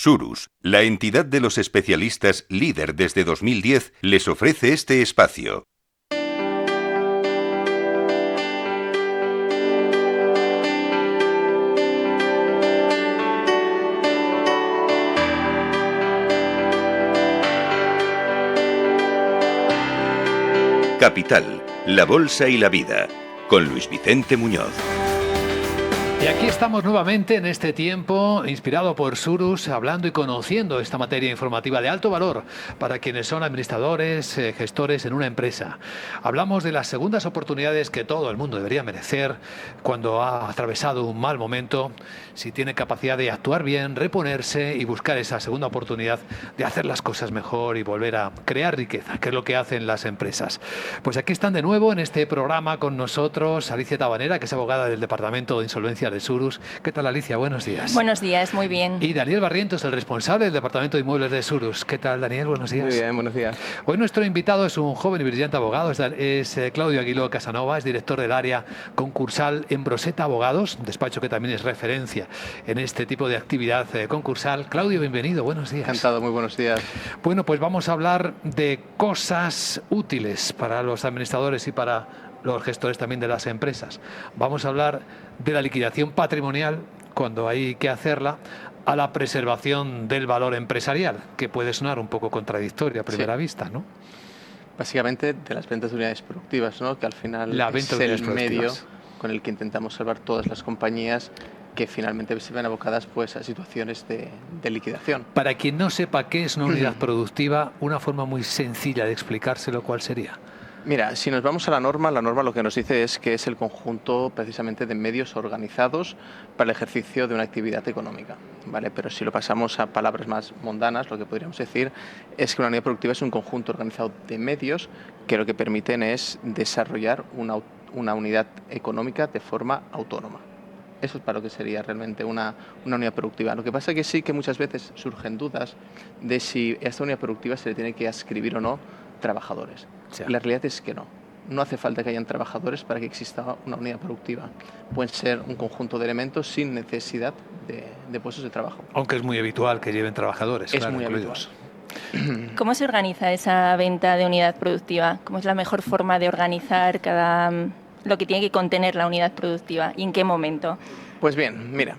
Surus, la entidad de los especialistas líder desde 2010, les ofrece este espacio. Capital, la bolsa y la vida, con Luis Vicente Muñoz. Y aquí estamos nuevamente en este tiempo, inspirado por Surus, hablando y conociendo esta materia informativa de alto valor para quienes son administradores, gestores en una empresa. Hablamos de las segundas oportunidades que todo el mundo debería merecer cuando ha atravesado un mal momento, si tiene capacidad de actuar bien, reponerse y buscar esa segunda oportunidad de hacer las cosas mejor y volver a crear riqueza, que es lo que hacen las empresas. Pues aquí están de nuevo en este programa con nosotros Alicia Tabanera, que es abogada del Departamento de Insolvencia de Surus. ¿Qué tal, Alicia? Buenos días. Buenos días, muy bien. Y Daniel Barrientos, el responsable del Departamento de Inmuebles de Surus. ¿Qué tal, Daniel? Buenos días. Muy bien, buenos días. Hoy nuestro invitado es un joven y brillante abogado, es Claudio Aguiló Casanova, es director del área concursal en Broseta Abogados, un despacho que también es referencia en este tipo de actividad concursal. Claudio, bienvenido, buenos días. Encantado, muy buenos días. Bueno, pues vamos a hablar de cosas útiles para los administradores y para los gestores también de las empresas. Vamos a hablar de la liquidación patrimonial, cuando hay que hacerla, a la preservación del valor empresarial, que puede sonar un poco contradictorio a primera vista, ¿no? Básicamente de las ventas de unidades productivas, ¿no? Que al final La venta es de el unidades medio productivas con el que intentamos salvar todas las compañías que finalmente se ven abocadas pues, a situaciones de liquidación. Para quien no sepa qué es una unidad productiva, una forma muy sencilla de explicárselo, ¿cuál sería? Mira, si nos vamos a la norma lo que nos dice es que es el conjunto precisamente de medios organizados para el ejercicio de una actividad económica, ¿vale? Pero si lo pasamos a palabras más mundanas, lo que podríamos decir es que una unidad productiva es un conjunto organizado de medios que lo que permiten es desarrollar una unidad económica de forma autónoma. Eso es para lo que sería realmente una unidad productiva. Lo que pasa es que sí que muchas veces surgen dudas de si a esta unidad productiva se le tiene que adscribir o no trabajadores. Sí. La realidad es que no. No hace falta que hayan trabajadores para que exista una unidad productiva. Pueden ser un conjunto de elementos sin necesidad de puestos de trabajo. Aunque es muy habitual que lleven trabajadores. Es claro, muy incluidos. habitual. ¿Cómo se organiza esa venta de unidad productiva? ¿Cómo es la mejor forma de organizar lo que tiene que contener la unidad productiva y en qué momento? Pues bien, mira,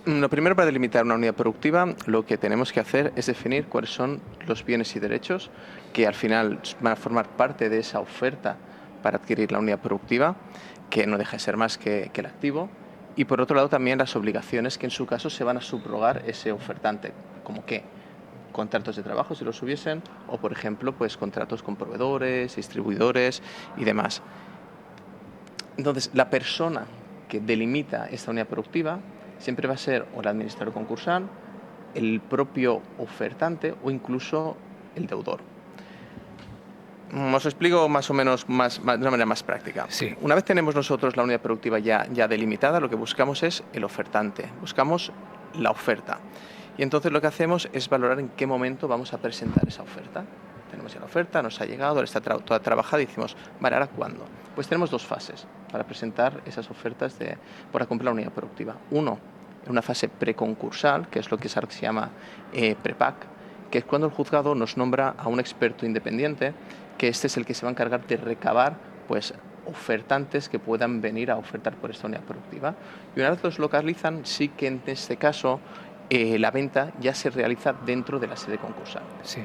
lo primero para delimitar una unidad productiva, lo que tenemos que hacer es definir cuáles son los bienes y derechos que al final van a formar parte de esa oferta para adquirir la unidad productiva, que no deja de ser más que el activo, y por otro lado también las obligaciones que en su caso se van a subrogar ese ofertante, como que contratos de trabajo si los hubiesen, o por ejemplo pues contratos con proveedores, distribuidores y demás. Entonces, la persona que delimita esta unidad productiva siempre va a ser o el administrador concursal, el propio ofertante o incluso el deudor. Os explico más o menos de una manera más práctica. Sí. Una vez tenemos nosotros la unidad productiva ya delimitada, lo que buscamos es el ofertante, buscamos la oferta. Y entonces lo que hacemos es valorar en qué momento vamos a presentar esa oferta. Tenemos ya la oferta, nos ha llegado, ahora está toda trabajada y decimos, vale, ¿ahora cuándo? Pues tenemos dos fases para presentar esas ofertas para comprar la unidad productiva. Uno, en una fase preconcursal, que es lo que se llama PREPAC, que es cuando el juzgado nos nombra a un experto independiente, que este es el que se va a encargar de recabar pues, ofertantes que puedan venir a ofertar por esta unidad productiva. Y una vez los localizan, sí que en este caso la venta ya se realiza dentro de la sede concursal. Sí.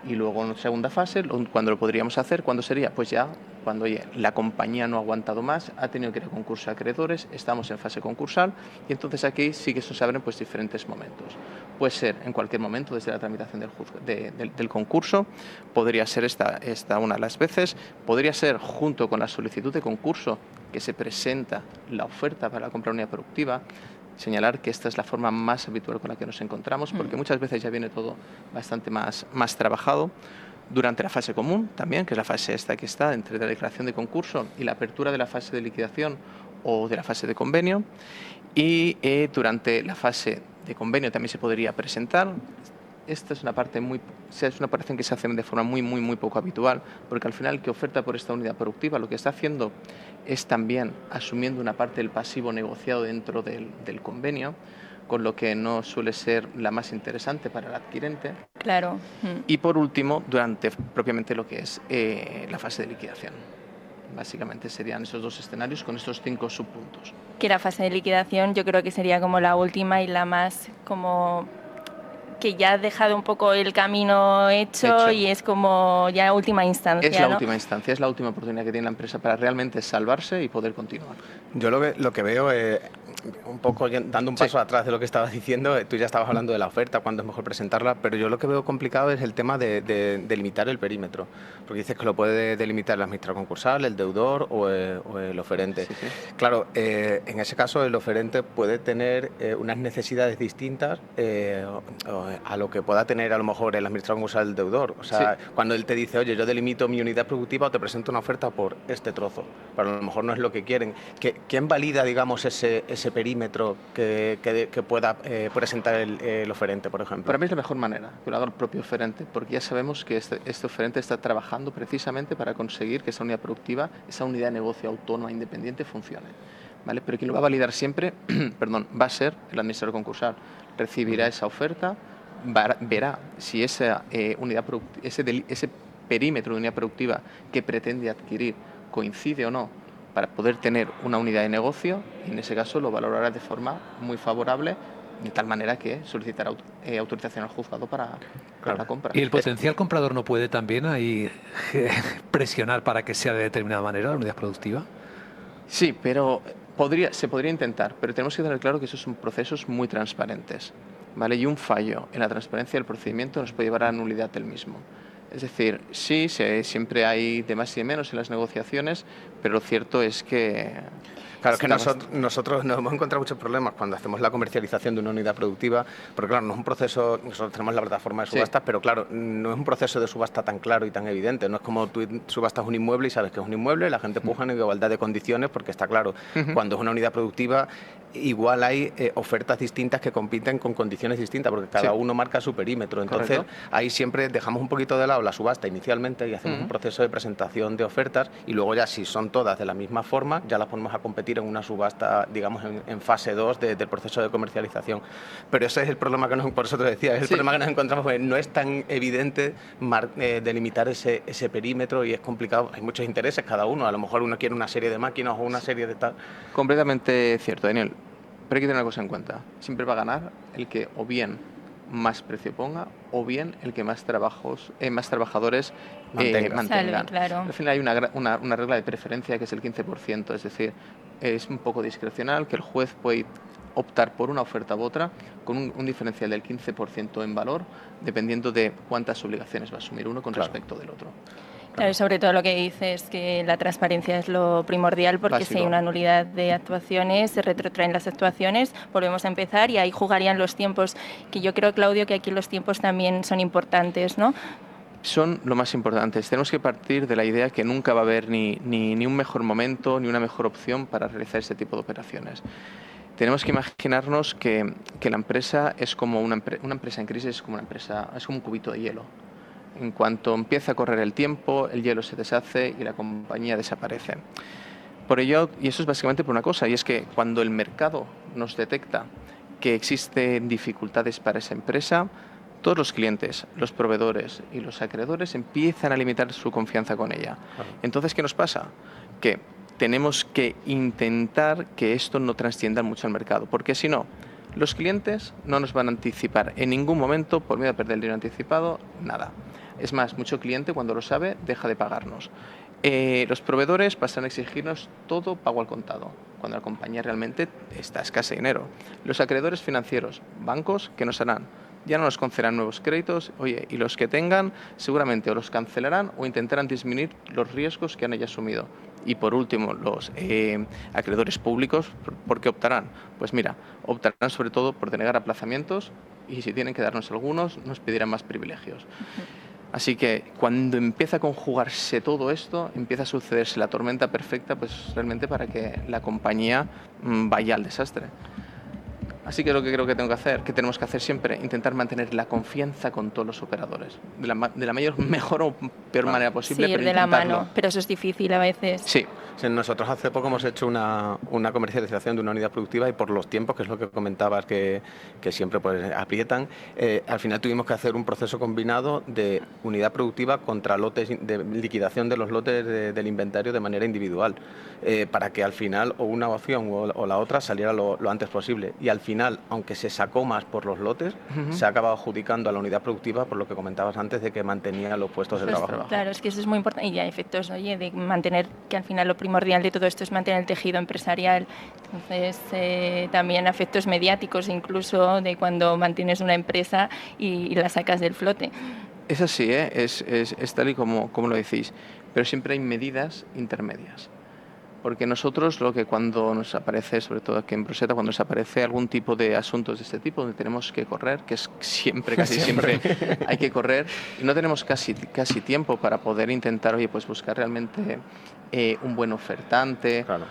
Y luego en segunda fase, cuando lo podríamos hacer, ¿cuándo sería? Pues ya cuando la compañía no ha aguantado más, ha tenido que ir a concurso de acreedores, estamos en fase concursal y entonces aquí sí que se abren pues, diferentes momentos. Puede ser en cualquier momento desde la tramitación del concurso, podría ser esta una de las veces, podría ser junto con la solicitud de concurso que se presenta la oferta para la compra de unidad productiva. Señalar que esta es la forma más habitual con la que nos encontramos, porque muchas veces ya viene todo bastante más trabajado. Durante la fase común también, que es la fase esta que está entre la declaración de concurso y la apertura de la fase de liquidación o de la fase de convenio. Y durante la fase de convenio también se podría presentar. Esta es una parte es una operación que se hace de forma muy poco habitual, porque al final el que oferta por esta unidad productiva lo que está haciendo es también asumiendo una parte del pasivo negociado dentro del convenio, con lo que no suele ser la más interesante para el adquirente. Claro. Y por último, durante propiamente lo que es la fase de liquidación. Básicamente serían esos 2 escenarios con estos 5 subpuntos. Que la fase de liquidación yo creo que sería como la última y la más como que ya ha dejado un poco el camino hecho y es como ya última instancia. Es la ¿no? última instancia, es la última oportunidad que tiene la empresa para realmente salvarse y poder continuar. Yo lo que veo, un poco dando un paso atrás de lo que estabas diciendo, tú ya estabas hablando de la oferta, cuándo es mejor presentarla, pero yo lo que veo complicado es el tema de delimitar el perímetro, porque dices que lo puede delimitar el administrador concursal, el deudor o el oferente. Sí. Claro, en ese caso el oferente puede tener unas necesidades distintas a lo que pueda tener a lo mejor el administrador concursal del deudor. O sea, cuando él te dice, oye, yo delimito mi unidad productiva o te presento una oferta por este trozo, pero a lo mejor no es lo que quieren. ¿Quién valida, digamos, ese perímetro que pueda presentar el oferente, por ejemplo? Para mí es la mejor manera que lo haga el propio oferente, porque ya sabemos que este oferente está trabajando precisamente para conseguir que esa unidad productiva, esa unidad de negocio autónoma independiente funcione. ¿Vale? Pero quien lo va a validar siempre va a ser el administrador concursal. Recibirá esa oferta, verá si esa unidad ese perímetro de unidad productiva que pretende adquirir coincide o no para poder tener una unidad de negocio, y en ese caso lo valorará de forma muy favorable, de tal manera que solicitará autorización al juzgado para la compra. ¿Y el potencial comprador no puede también ahí presionar para que sea de determinada manera la unidad productiva? Sí, pero se podría intentar, pero tenemos que tener claro que esos son procesos muy transparentes, ¿vale? Y un fallo en la transparencia del procedimiento nos puede llevar a la nulidad del mismo. Es decir, sí, siempre hay de más y de menos en las negociaciones, pero lo cierto es que... Claro, que nosotros nos hemos encontrado muchos problemas cuando hacemos la comercialización de una unidad productiva, porque claro, no es un proceso, nosotros tenemos la plataforma de subastas, pero claro, no es un proceso de subasta tan claro y tan evidente, no es como tú subastas un inmueble y sabes que es un inmueble, la gente puja en igualdad de condiciones, porque está claro, cuando es una unidad productiva, igual hay ofertas distintas que compiten con condiciones distintas, porque cada uno marca su perímetro, entonces ahí siempre dejamos un poquito de lado la subasta inicialmente y hacemos un proceso de presentación de ofertas, y luego ya si son todas de la misma forma, ya las ponemos a competir en una subasta, digamos, en fase 2 del proceso de comercialización. Pero ese es el problema por eso te decía, es el problema que nos encontramos, porque no es tan evidente delimitar ese perímetro y es complicado, hay muchos intereses cada uno, a lo mejor uno quiere una serie de máquinas o una serie de tal. Completamente cierto, Daniel. Pero hay que tener una cosa en cuenta, siempre va a ganar el que o bien más precio ponga o bien el que más trabajadores mantengan. Claro. Al final hay una regla de preferencia que es el 15%, es decir, es un poco discrecional que el juez puede optar por una oferta u otra con un diferencial del 15% en valor, dependiendo de cuántas obligaciones va a asumir uno con respecto del otro. Claro, sobre todo lo que dices, que la transparencia es lo primordial, porque Básico. si hay una nulidad de actuaciones, se retrotraen las actuaciones, volvemos a empezar y ahí jugarían los tiempos, que yo creo, Claudio, que aquí los tiempos también son importantes, ¿no? Son lo más importantes. Tenemos que partir de la idea que nunca va a haber ni un mejor momento ni una mejor opción para realizar este tipo de operaciones. Tenemos que imaginarnos que la empresa es como una empresa en crisis, es como un cubito de hielo. En cuanto empieza a correr el tiempo, el hielo se deshace y la compañía desaparece. Por ello, y eso es básicamente por una cosa, y es que cuando el mercado nos detecta que existen dificultades para esa empresa, todos los clientes, los proveedores y los acreedores empiezan a limitar su confianza con ella. Entonces, ¿qué nos pasa? Que tenemos que intentar que esto no trascienda mucho al mercado, porque si no, los clientes no nos van a anticipar en ningún momento, por miedo a perder el dinero anticipado, nada. Es más, mucho cliente cuando lo sabe deja de pagarnos. Los proveedores pasan a exigirnos todo pago al contado, cuando la compañía realmente está escasa de dinero. Los acreedores financieros, bancos, ¿qué nos harán? Ya no nos concederán nuevos créditos, y los que tengan seguramente o los cancelarán o intentarán disminuir los riesgos que han ellos asumido. Y por último, los acreedores públicos, ¿por qué optarán? Pues mira, optarán sobre todo por denegar aplazamientos y si tienen que darnos algunos, nos pedirán más privilegios. Así que cuando empieza a conjugarse todo esto, empieza a sucederse la tormenta perfecta, pues realmente para que la compañía vaya al desastre. Así que lo que creo que tenemos que hacer siempre, intentar mantener la confianza con todos los operadores, de la mejor o peor manera posible. Sí, ir de la mano, pero eso es difícil a veces. Sí. Nosotros hace poco hemos hecho una comercialización de una unidad productiva y por los tiempos, que es lo que comentabas, que siempre pues aprietan, al final tuvimos que hacer un proceso combinado de unidad productiva contra lotes, de liquidación de los lotes del inventario de manera individual, para que al final o una opción o la otra saliera lo antes posible. Y al final, aunque se sacó más por los lotes, se ha acabado adjudicando a la unidad productiva por lo que comentabas antes de que mantenía los puestos de trabajo. Claro, es que eso es muy importante y a efectos, oye, de mantener, que al final lo primordial de todo esto es mantener el tejido empresarial. Entonces, también a efectos mediáticos, incluso de cuando mantienes una empresa y la sacas del flote. Es así, es tal y como lo decís, pero siempre hay medidas intermedias. Porque nosotros lo que cuando nos aparece, sobre todo aquí en Broseta, cuando nos aparece algún tipo de asuntos de este tipo donde tenemos que correr, que es casi siempre hay que correr, y no tenemos casi tiempo para poder intentar, pues buscar realmente un buen ofertante. Claro.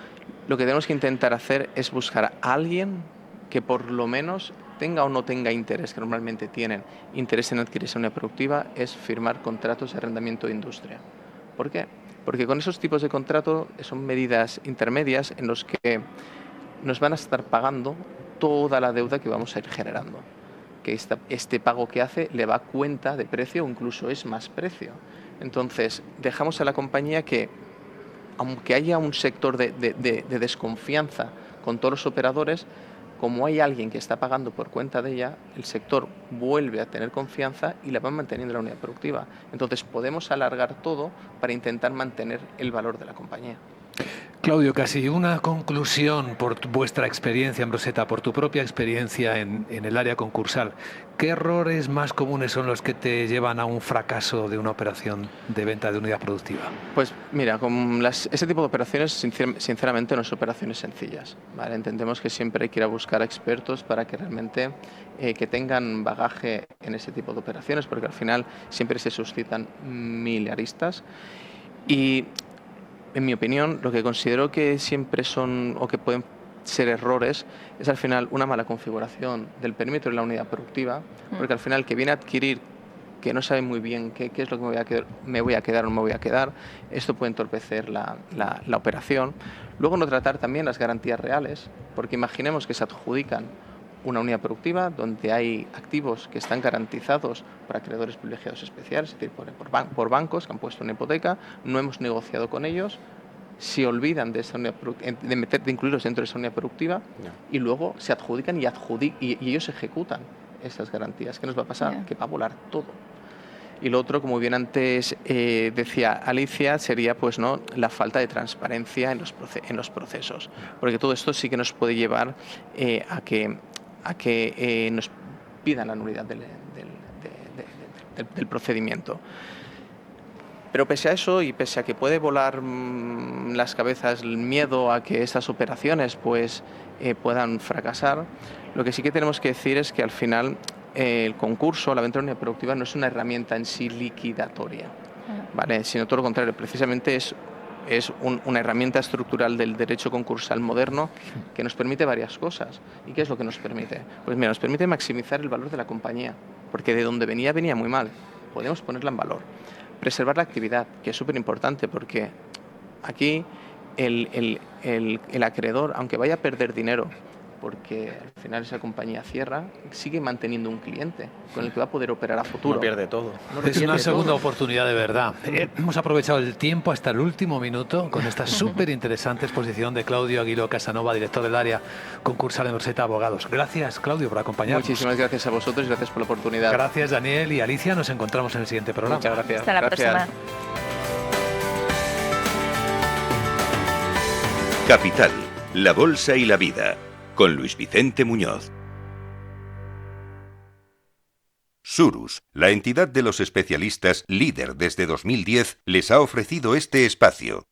Lo que tenemos que intentar hacer es buscar a alguien que por lo menos tenga o no tenga interés, que normalmente tienen interés en adquirir esa unidad productiva, es firmar contratos de arrendamiento de industria. ¿Por qué? Porque con esos tipos de contrato son medidas intermedias en los que nos van a estar pagando toda la deuda que vamos a ir generando. Que este pago que hace le va a cuenta de precio o incluso es más precio. Entonces, dejamos a la compañía que, aunque haya un sector de desconfianza con todos los operadores, como hay alguien que está pagando por cuenta de ella, el sector vuelve a tener confianza y la va manteniendo la unidad productiva. Entonces podemos alargar todo para intentar mantener el valor de la compañía. Claudio, casi una conclusión por vuestra experiencia en Broseta, por tu propia experiencia en el área concursal. ¿Qué errores más comunes son los que te llevan a un fracaso de una operación de venta de unidad productiva? Pues mira, con ese tipo de operaciones, sinceramente, no son operaciones sencillas, ¿vale? Entendemos que siempre hay que ir a buscar expertos para que realmente que tengan bagaje en ese tipo de operaciones, porque al final siempre se suscitan mil aristas. Y en mi opinión, lo que considero que siempre son o que pueden ser errores es al final una mala configuración del perímetro de la unidad productiva, porque al final el que viene a adquirir, que no sabe muy bien qué es lo que me voy a quedar o no me voy a quedar, esto puede entorpecer la operación. Luego no tratar también las garantías reales, porque imaginemos que se adjudican una unidad productiva donde hay activos que están garantizados por acreedores privilegiados especiales, es decir, por bancos que han puesto una hipoteca, no hemos negociado con ellos, se olvidan de esa unidad de incluirlos dentro de esa unidad productiva y luego se adjudican y ellos ejecutan esas garantías. ¿Qué nos va a pasar? Que va a volar todo. Y lo otro, como bien antes decía Alicia, sería pues no la falta de transparencia en los procesos, porque todo esto sí que nos puede llevar a que nos pidan la nulidad del procedimiento. Pero pese a eso y pese a que puede volar las cabezas el miedo a que estas operaciones pues puedan fracasar, lo que sí que tenemos que decir es que al final el concurso, la venta de unidad productiva, no es una herramienta en sí liquidatoria, ¿vale? Sino todo lo contrario, precisamente es una herramienta estructural del derecho concursal moderno que nos permite varias cosas. ¿Y qué es lo que nos permite? Pues mira, nos permite maximizar el valor de la compañía, porque de donde venía muy mal. Podemos ponerla en valor. Preservar la actividad, que es súper importante, porque aquí el acreedor, aunque vaya a perder dinero, porque al final esa compañía cierra, sigue manteniendo un cliente con el que va a poder operar a futuro. No pierde todo. Es una segunda oportunidad de verdad. Hemos aprovechado el tiempo hasta el último minuto con esta súper interesante exposición de Claudio Aguiló Casanova, director del área concursal de Broseta Abogados. Gracias, Claudio, por acompañarnos. Muchísimas gracias a vosotros y gracias por la oportunidad. Gracias, Daniel y Alicia. Nos encontramos en el siguiente programa. Muchas gracias. Hasta la próxima. Capital, la bolsa y la vida, con Luis Vicente Muñoz. Surus, la entidad de los especialistas líder desde 2010, les ha ofrecido este espacio.